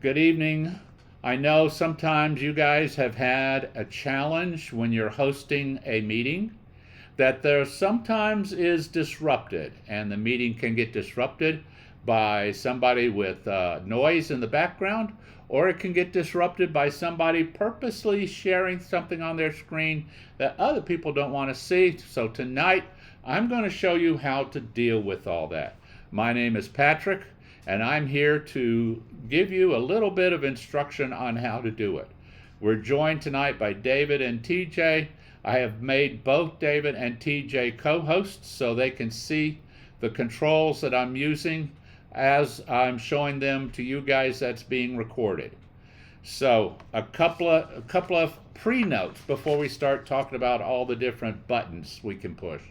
Good evening. I know sometimes you guys have had a challenge when you're hosting a meeting that there sometimes is disrupted, and the meeting can get disrupted by somebody with noise in the background, or it can get disrupted by somebody purposely sharing something on their screen that other people don't want to see. So tonight, I'm going to show you how to deal with all that. My name is Patrick, and I'm here to give you a little bit of instruction on how to do it. We're joined tonight by David and TJ. I have made both David and TJ co-hosts so they can see the controls that I'm using as I'm showing them to you guys that's being recorded. So a couple of pre-notes before we start talking about all the different buttons we can push.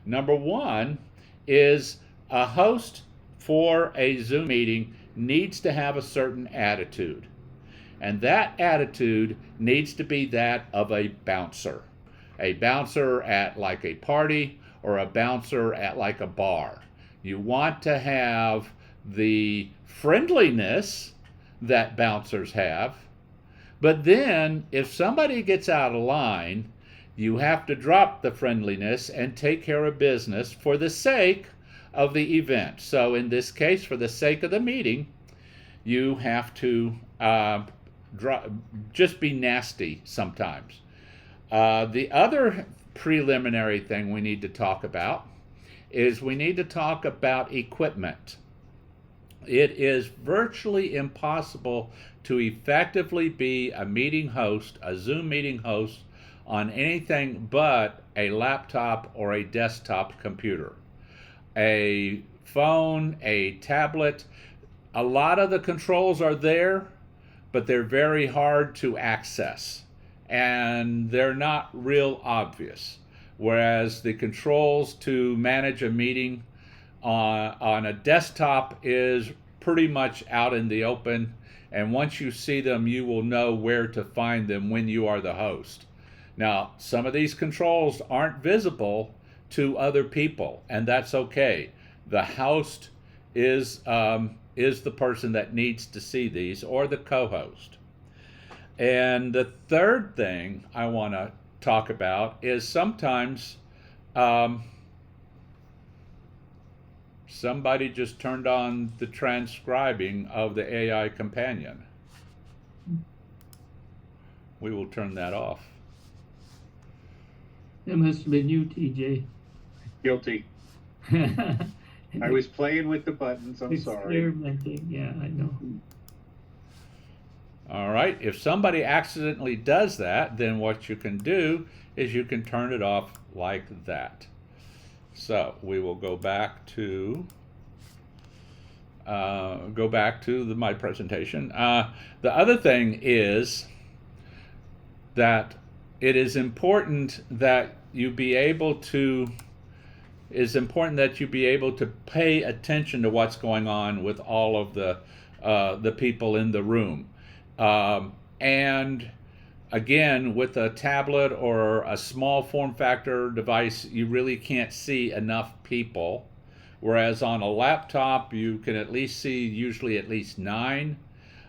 Number one is a host for a Zoom meeting needs to have a certain attitude. And that attitude needs to be that of a bouncer. A bouncer at like a party or a bouncer at like a bar. You want to have the friendliness that bouncers have, but then if somebody gets out of line, you have to drop the friendliness and take care of business for the sake of the event. So in this case, for the sake of the meeting, you have to just be nasty sometimes. The other preliminary thing we need to talk about is we need to talk about equipment. It is virtually impossible to effectively be a meeting host, a Zoom meeting host, on anything but a laptop or a desktop computer. A phone, a tablet, a lot of the controls are there, but they're very hard to access and they're not real obvious. Whereas the controls to manage a meeting on a desktop is pretty much out in the open, and once you see them, you will know where to find them when you are the host. Now, some of these controls aren't visible to other people, and that's okay. The host is the person that needs to see these, or the co-host. And the third thing I want to talk about is sometimes somebody just turned on the transcribing of the AI companion. We will turn that off. That must have been you, TJ. Guilty. I was playing with the buttons. I'm sorry. Experimenting. Yeah, I know. All right. If somebody accidentally does that, then what you can do is you can turn it off like that. So we will go back to my presentation. The other thing is that it is important that you be able to pay attention to what's going on with all of the people in the room. And again, with a tablet or a small form factor device, you really can't see enough people. Whereas on a laptop, you can at least see usually at least 9.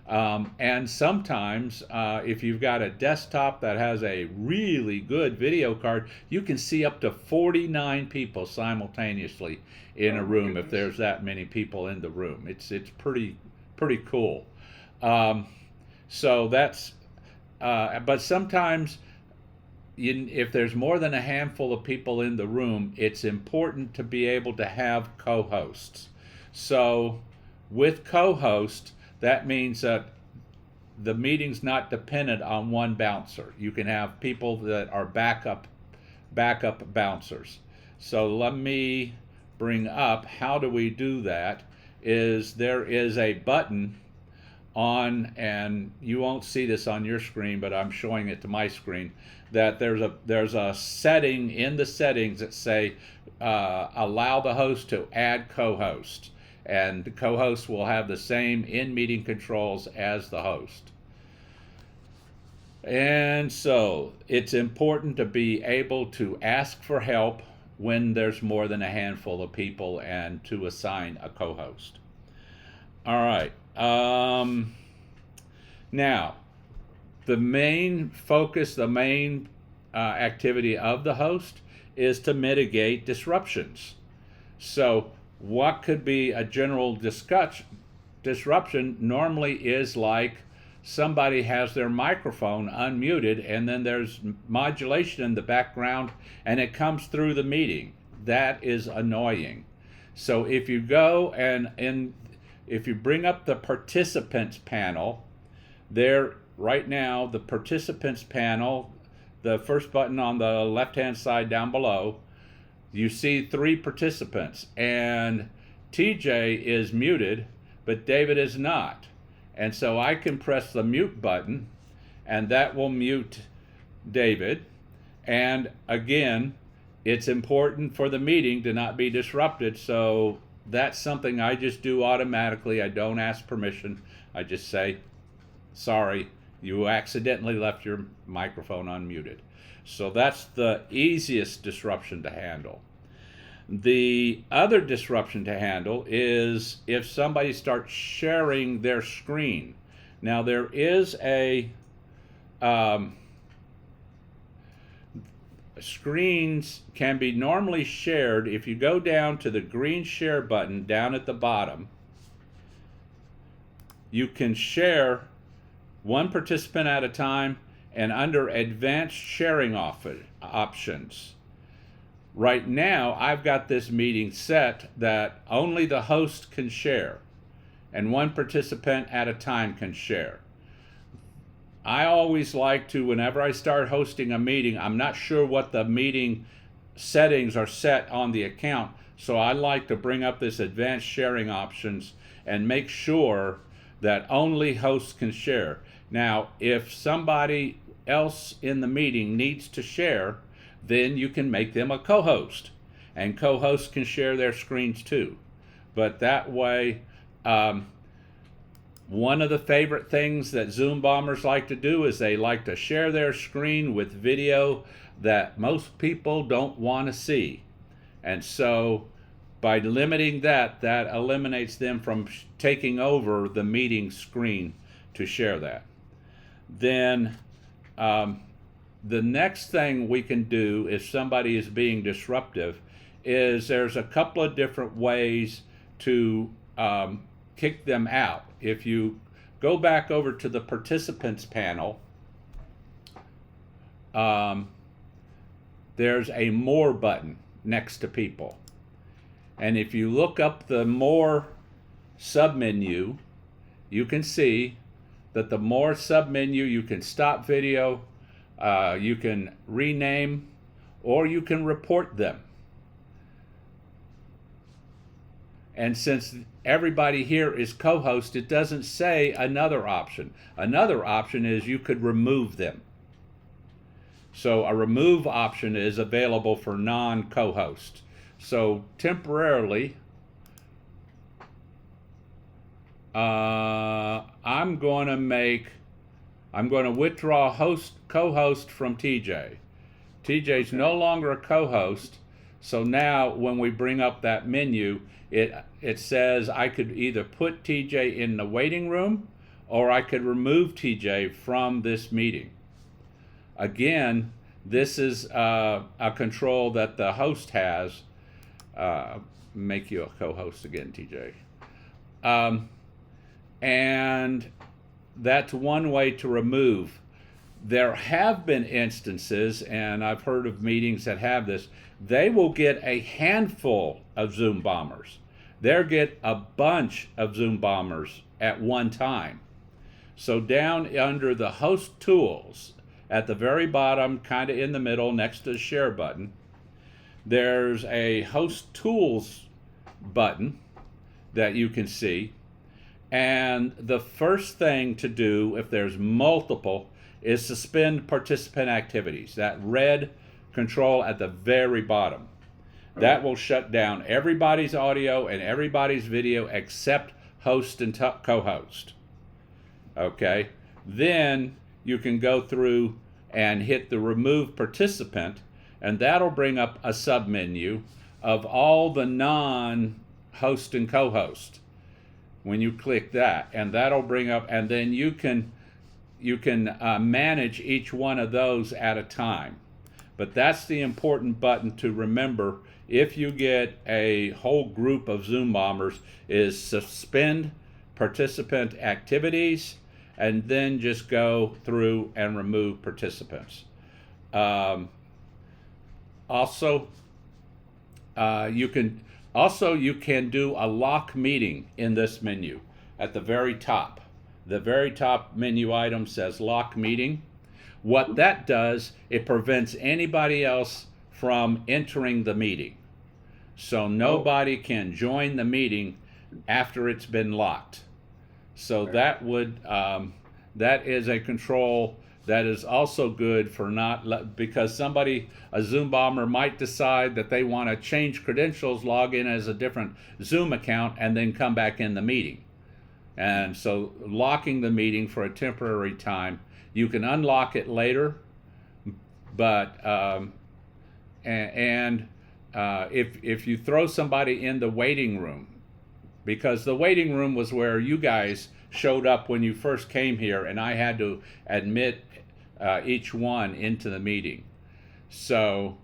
And sometimes, if you've got a desktop that has a really good video card, you can see up to 49 people simultaneously in a room if there's that many people in the room. It's pretty cool. So that's, but sometimes if there's more than a handful of people in the room, it's important to be able to have co-hosts. So with co-host, that means that the meeting's not dependent on one bouncer. You can have people that are backup bouncers. So let me bring up, how do we do that, is there is a button on, and you won't see this on your screen, but I'm showing it to my screen, that there's a setting in the settings that say allow the host to add co-host, and the co-host will have the same in-meeting controls as the host. And so it's important to be able to ask for help when there's more than a handful of people and to assign a co-host. All right. Now, the main focus, the main activity of the host is to mitigate disruptions. So what could be a general disruption normally is like somebody has their microphone unmuted and then there's modulation in the background and it comes through the meeting. That is annoying. So if you go and if you bring up the participants panel, there right now, the participants panel, the first button on the left-hand side down below, you see 3 participants, and TJ is muted, but David is not. And so I can press the mute button, and that will mute David. And again, it's important for the meeting to not be disrupted, so that's something I just do automatically. I don't ask permission. I just say, sorry, you accidentally left your microphone unmuted. So that's the easiest disruption to handle. The other disruption to handle is if somebody starts sharing their screen. Now there is screens can be normally shared. If you go down to the green share button down at the bottom, you can share one participant at a time, and under advanced sharing options. Right now, I've got this meeting set that only the host can share, and one participant at a time can share. I always like to, whenever I start hosting a meeting, I'm not sure what the meeting settings are set on the account, so I like to bring up this advanced sharing options and make sure that only hosts can share. Now, if somebody else in the meeting needs to share, then you can make them a co-host, and co-hosts can share their screens too. But that way, one of the favorite things that Zoom bombers like to do is they like to share their screen with video that most people don't want to see. And so by limiting that, that eliminates them from taking over the meeting screen to share that. Then the next thing we can do if somebody is being disruptive is there's a couple of different ways to kick them out. If you go back over to the participants panel, there's a more button next to people. And if you look up the more submenu, you can see that the more submenu, you can stop video, you can rename, or you can report them. And since everybody here is co-host, it doesn't say another option. Another option is you could remove them. So a remove option is available for non-co-hosts. So temporarily, I'm going to withdraw co-host from TJ. TJ's no longer a co-host, so now when we bring up that menu, it says I could either put TJ in the waiting room or I could remove TJ from this meeting. Again, this is a control that the host has. Make you a co-host again, TJ. And that's one way to remove. There have been instances, and I've heard of meetings that have this, they will get a handful of Zoom bombers. They'll get a bunch of Zoom bombers at one time. So down under the host tools, at the very bottom, kind of in the middle, next to the share button, there's a host tools button that you can see. And the first thing to do, if there's multiple, is suspend participant activities. That red control at the very bottom. That will shut down everybody's audio and everybody's video except host and co-host. Okay? Then you can go through and hit the remove participant, and that'll bring up a submenu of all the non-host and co-host when you click that, and that'll bring up, and then you can manage each one of those at a time. But that's the important button to remember if you get a whole group of Zoom bombers, is suspend participant activities and then just go through and remove participants. Also, you can do a lock meeting in this menu at the very top. The very top menu item says lock meeting. What that does, it prevents anybody else from entering the meeting. So nobody can join the meeting after it's been locked. So that is a control that is also good for because a Zoom bomber might decide that they want to change credentials, log in as a different Zoom account, and then come back in the meeting. And so locking the meeting for a temporary time, you can unlock it later, but if you throw somebody in the waiting room, because the waiting room was where you guys showed up when you first came here, and I had to admit each one into the meeting. So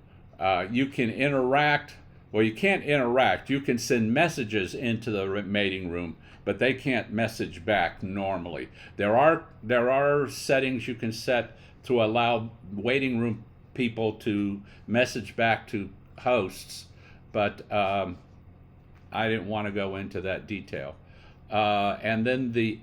you can interact. Well, you can't interact. You can send messages into the meeting room, but they can't message back normally. There are settings you can set to allow waiting room people to message back to hosts, but I didn't want to go into that detail. And then the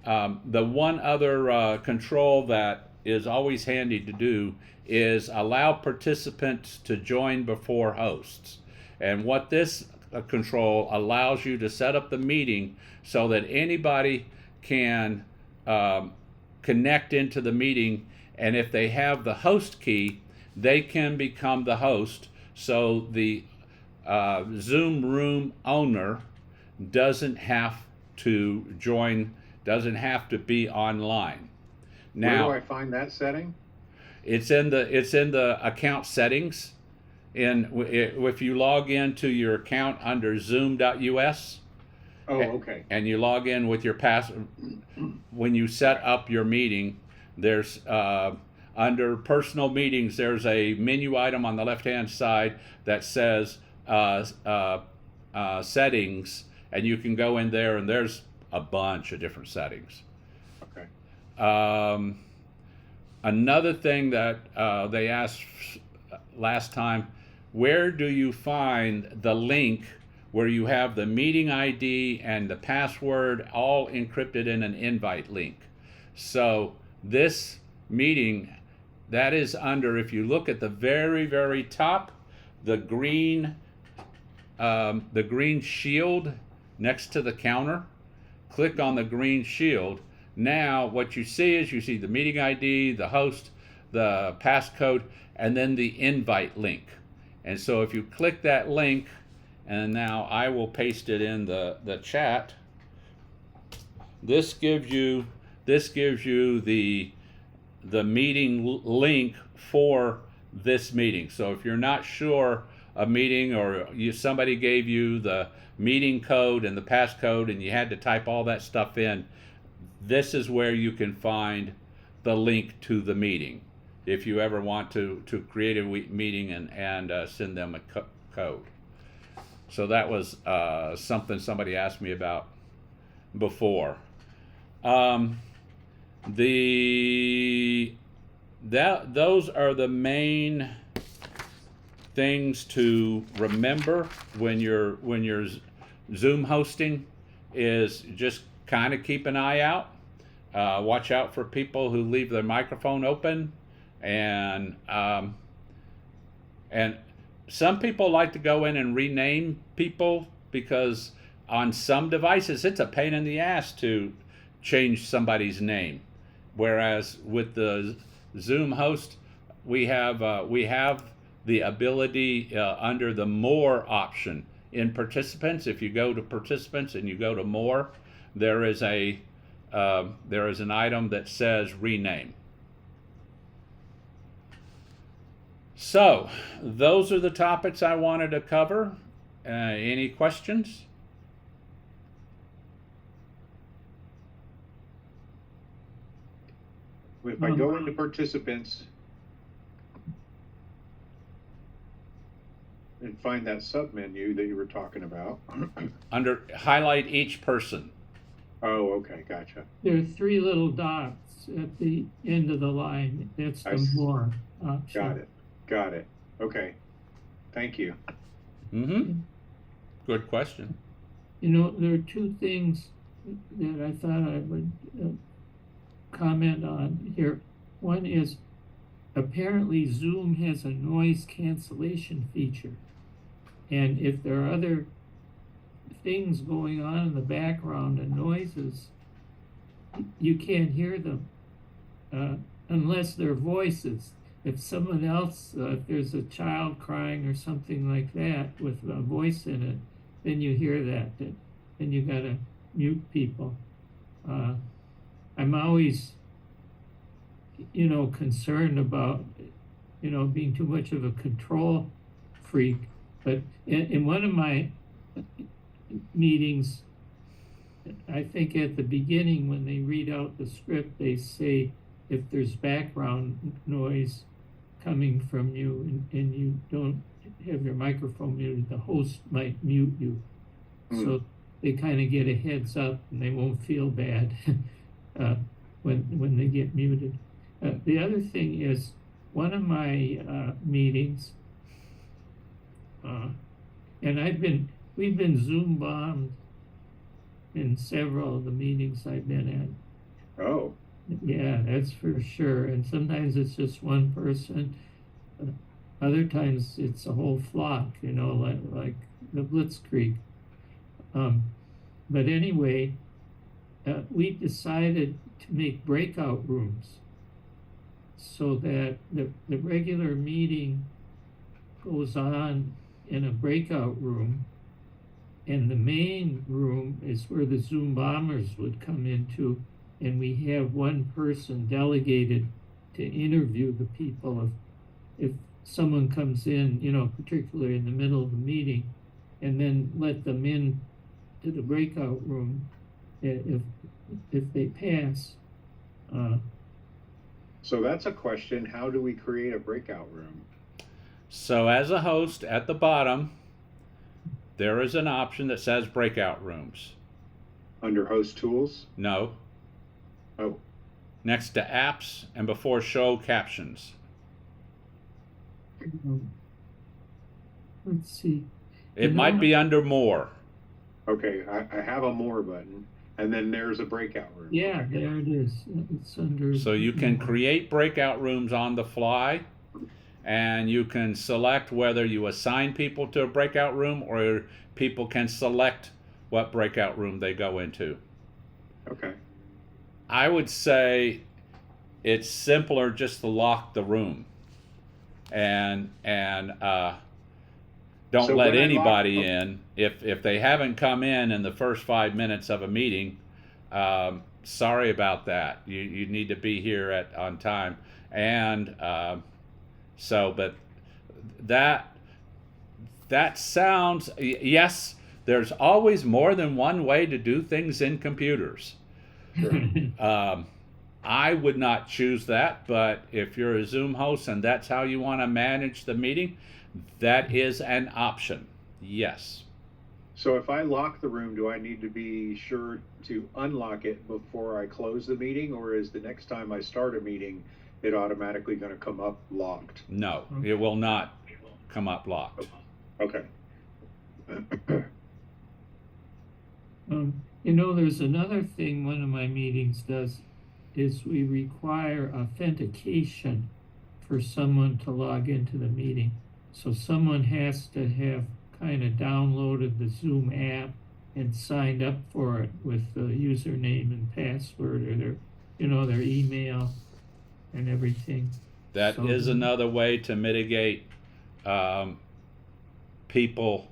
one other control that is always handy to do is allow participants to join before hosts. And what this control allows you to set up the meeting so that anybody can connect into the meeting, and if they have the host key, they can become the host, so the Zoom room owner doesn't have to join, doesn't have to be online. Now, where do I find that setting? It's in the account settings. If you log into your account under zoom.us, oh, okay, and you log in with your password, when you set up your meeting, there's under personal meetings, there's a menu item on the left-hand side that says settings, and you can go in there, and there's a bunch of different settings. Okay. Another thing that they asked last time, where do you find the link where you have the meeting ID and the password all encrypted in an invite link? So this meeting, that is under, if you look at the very, very top, the green shield next to the counter, click on the green shield. Now what you see is you see the meeting ID, the host, the passcode, and then the invite link. And so if you click that link, and now I will paste it in the chat, this gives you the meeting link for this meeting. So if you're not sure a meeting, or somebody gave you the meeting code and the passcode and you had to type all that stuff in, this is where you can find the link to the meeting if you ever want to create a meeting and send them a code. So that was something somebody asked me about before. Those are the main things to remember when you're Zoom hosting, is just kind of keep an eye out. Watch out for people who leave their microphone open, and some people like to go in and rename people, because on some devices it's a pain in the ass to change somebody's name. Whereas with the Zoom host, we have the ability under the more option in participants. If you go to participants and you go to more, there is an item that says rename. So those are the topics I wanted to cover. Any questions? If I go into participants and find that sub menu that you were talking about. Under highlight each person. Oh, okay, gotcha. There are three little dots at the end of the line. That's I the see. more option. Got it. Okay, thank you. Mm-hmm. Good question. You know, there are two things that I thought I would comment on here. One is apparently Zoom has a noise cancellation feature. And if there are other things going on in the background and noises, you can't hear them unless they're voices. If someone else, if there's a child crying or something like that with a voice in it, then you hear that. Then you gotta mute people. I'm always, concerned about, being too much of a control freak. But in one of my meetings, I think at the beginning when they read out the script, they say if there's background noise coming from you and you don't have your microphone muted, the host might mute you. So they kind of get a heads up and they won't feel bad when they get muted. The other thing is, one of my meetings, and we've been Zoom bombed in several of the meetings I've been at. Oh, Yeah, that's for sure. And sometimes it's just one person. Other times it's a whole flock, like the Blitzkrieg. But anyway, we decided to make breakout rooms so that the regular meeting goes on in a breakout room, and the main room is where the Zoom bombers would come into, and we have one person delegated to interview the people if someone comes in, particularly in the middle of the meeting, and then let them in to the breakout room if they pass. so that's a question. How do we create a breakout room? So as a host at the bottom, there is an option that says breakout rooms. Under host tools? No. Oh, Next to apps and before show captions. Let's see. It might be under more. okay. I have a more button, and then there's a breakout room. Yeah, Okay. there it is. It's under. So you can create breakout rooms on the fly, and you can select whether you assign people to a breakout room or people can select what breakout room they go into. Okay. I would say it's simpler just to lock the room and don't So let when I anybody lock- in if they haven't come in the first 5 minutes of a meeting. Sorry about that. You need to be here on time, and but that sounds, yes. There's always more than one way to do things in computers. I would not choose that, but if you're a Zoom host and that's how you want to manage the meeting, that is an option. Yes. So if I lock the room, do I need to be sure to unlock it before I close the meeting, or is the next time I start a meeting, it automatically going to come up locked? No, it will not come up locked. Okay. There's another thing one of my meetings does is we require authentication for someone to log into the meeting. So someone has to have kind of downloaded the Zoom app and signed up for it with the username and password or their email and everything. That is another way to mitigate people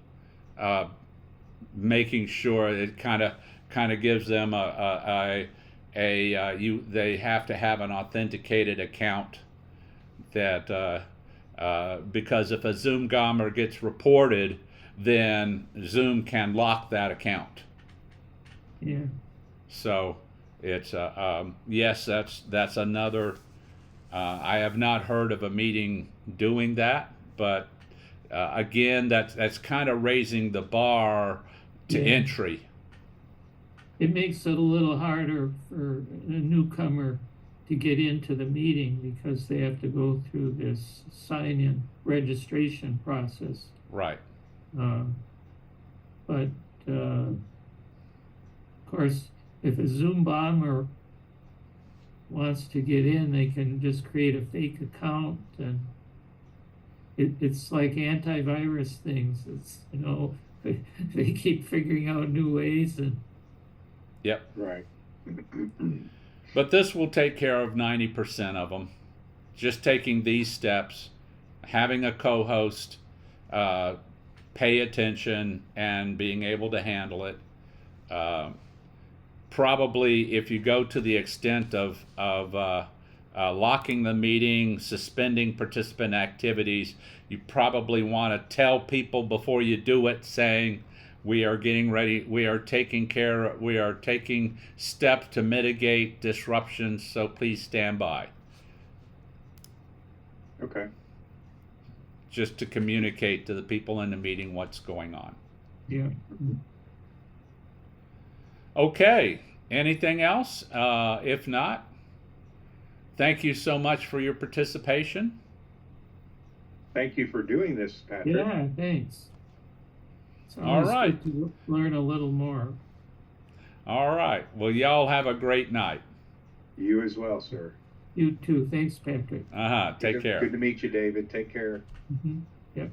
making sure it kind of gives them they have to have an authenticated account that because if a Zoom bomber gets reported, then Zoom can lock that account. Yeah. So It's yes, that's another. I have not heard of a meeting doing that, but again, that's kind of raising the bar to Yeah. entry. It makes it a little harder for a newcomer to get into the meeting because they have to go through this sign-in registration process. Right. But of course, if a Zoom bomber wants to get in, they can just create a fake account, and it's like antivirus things. It's, you know, they keep figuring out new ways, and Yep. Right. But this will take care of 90% of them. Just taking these steps, having a co-host, pay attention, and being able to handle it. Probably, if you go to the extent of locking the meeting, suspending participant activities, you probably want to tell people before you do it, saying, we are getting ready, we are taking steps to mitigate disruptions, so please stand by. Okay. Just to communicate to the people in the meeting what's going on. yeah. Okay, anything else? If not, thank you so much for your participation. Thank you for doing this, Patrick. Yeah, thanks. It's All always right. good to learn a little more. All right, well, y'all have a great night. You as well, sir. You too. Thanks, Patrick. Take care. Good to meet you, David. Take care. Yep.